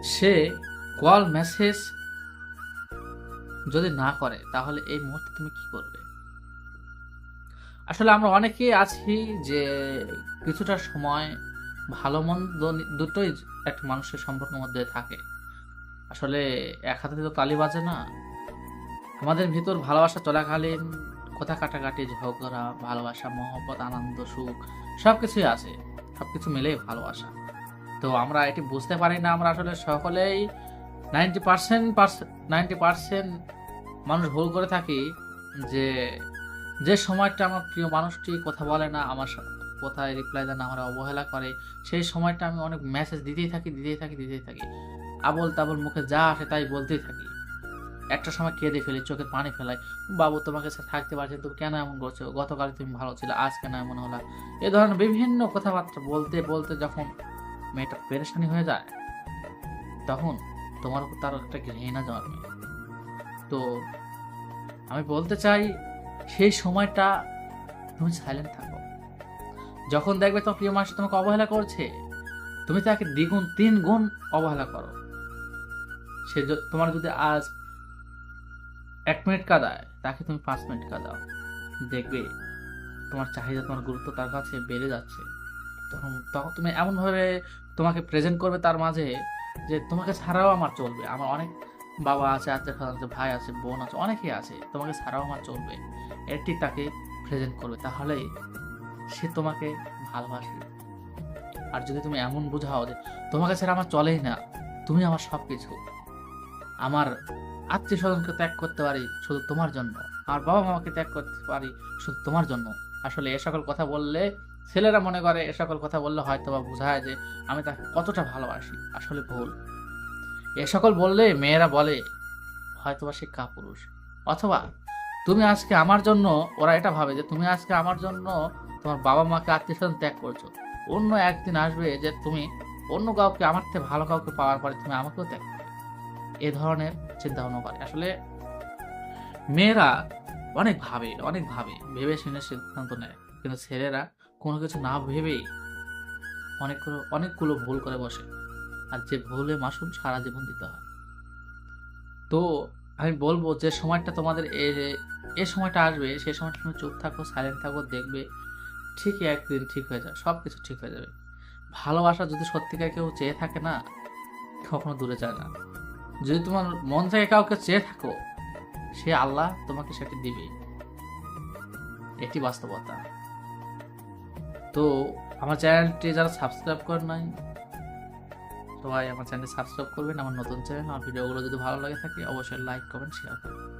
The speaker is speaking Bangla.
সে কল মেসেজ যদি না করে তাহলে এই মুহূর্তে তুমি কি করবে? আসলে আমরা অনেকেই আছি যে কিছুটা সময় ভালো মন্দ দুটোই একটা মানুষের সম্পর্কের মধ্যে থাকে। আসলে এক হাতে তো তালি বাজে না। আমাদের ভিতর ভালোবাসা চলাকালীন কথা কাটাকাটি, ঝগড়া, ভালোবাসা, মহব্বত, আনন্দ, সুখ সবকিছুই আছে। সবকিছু মিলেই ভালোবাসা। তো আমরা এটি বুঝতে পারি না। আমরা আসলে সকলেই 90% মানুষ ভুল করে থাকি যে, যে সময়টা আমার প্রিয় মানুষটি কথা বলে না, আমার কথায় রিপ্লাই দেয় না, আমার অবহেলা করে, সেই সময়টা আমি অনেক মেসেজ দিতেই থাকি। আবোল-তাবোল মুখে যা আসে তাই বলতেই থাকি। একটা সময় কেঁদে ফেলি, চোখের পানি ফেলাই। বাবু তোমাকে ছাড়া থাকতে পারছি না, তুমি কেন এমন করছো? গতকাল তুমি ভালো ছিলে, আজ কেন এমন হলা? এ ধরনের বিভিন্ন কথাবার্তা বলতে যখন মেয়েটা পেরেশানি হয়ে যায়, তখন তোমার উপর তার একটা ঘৃণা জন্মে। তো আমি বলতে চাই, সেই সময়টা তুমি সাইলেন্ট থাকো। যখন দেখবে তোমার প্রিয় মানুষ তোমাকে অবহেলা করছে, তুমি তাকে দ্বিগুণ ৩ গুণ অবহেলা করো। সে তোমার যদি আজ ১ মিনিট কাঁদায়, তাকে তুমি ৫ মিনিট কাঁদাও। দেখবে তোমার চাহিদা, তোমার গুরুত্ব তার কাছে বেড়ে যাচ্ছে। তখন তখন তুমি এমনভাবে তোমাকে প্রেজেন্ট করবে তার মাঝে যে তোমাকে ছাড়াও আমার চলবে। আমার অনেক বাবা আছে, আত্মীয়-স্বজন আছে, ভাই আছে, বোন আছে, অনেকেই আছে। তোমাকে ছাড়াও আমার চলবে। এটি তাকে প্রেজেন্ট করবে। তাহলেই সে তোমাকে ভালোবাসে। আর যদি তুমি এমন বুঝাও যে তোমাকে ছাড়া আমার চলেই না, তুমি আমার সবকিছু। আমার আত্মীয়-স্বজনকে ত্যাগ করতে পারি শুধু তোমার জন্য। আমার বাবা-মাকে ত্যাগ করতে পারি শুধু তোমার জন্য। আসলে এ সকল কথা বললে ছেলেরা মনে করে এ সকল কথা বললে হয়তোবা বোঝায় যে আমি তাকে কতটা ভালোবাসি। আসলে ভুল। এ সকল বললে মেয়েরা বলে হয়তোবা সে কাপুরুষ। অথবা তুমি আজকে আমার জন্য, ওরা এটা ভাবে যে তুমি আজকে আমার জন্য তোমার বাবা-মাকে, আত্মীয়-স্বজন ত্যাগ করছো। অন্য একদিন আসবে যে তুমি অন্য কাউকে, আমার থেকে ভালো কাউকে পাওয়ার পরে তুমি আমাকেও ত্যাগ করবে। এ ধরনের চিন্তা-ভাবনা করে। আসলে মেয়েরা অনেক ভাবে, ভেবে শুনে সিদ্ধান্ত নেয়। কিন্তু ছেলেরা কোনো কিছু না ভেবেই অনেকগুলো ভুল করে বসে। আর যে ভুলে মাসুল সারা জীবন দিতে হয়। তো আমি বলব যে সময়টা তোমাদের এ সময়টা আসবে, সেই সময়টা তুমি চুপ থাকো, সাইলেন্ট থাকো, দেখবে ঠিকই একদিন ঠিক হয়ে যাবে। সবকিছু ঠিক হয়ে যাবে। ভালোবাসা যদি সত্যিকার কেউ চেয়ে থাকে না, কখনো দূরে যায় না। যদি তোমার মন থেকে কাউকে চেয়ে থাকো, সে আল্লাহ তোমাকে সেটি দিবে। এটি বাস্তবতা। তো আমার চ্যানেলটি যারা সাবস্ক্রাইব করেন নাই, সবাই আমার চ্যানেল সাবস্ক্রাইব করবেন। আমার নতুন চ্যানেল। আমার ভিডিওগুলো যদি ভালো লাগে থাকে অবশ্যই লাইক, কমেন্ট, শেয়ার করবেন।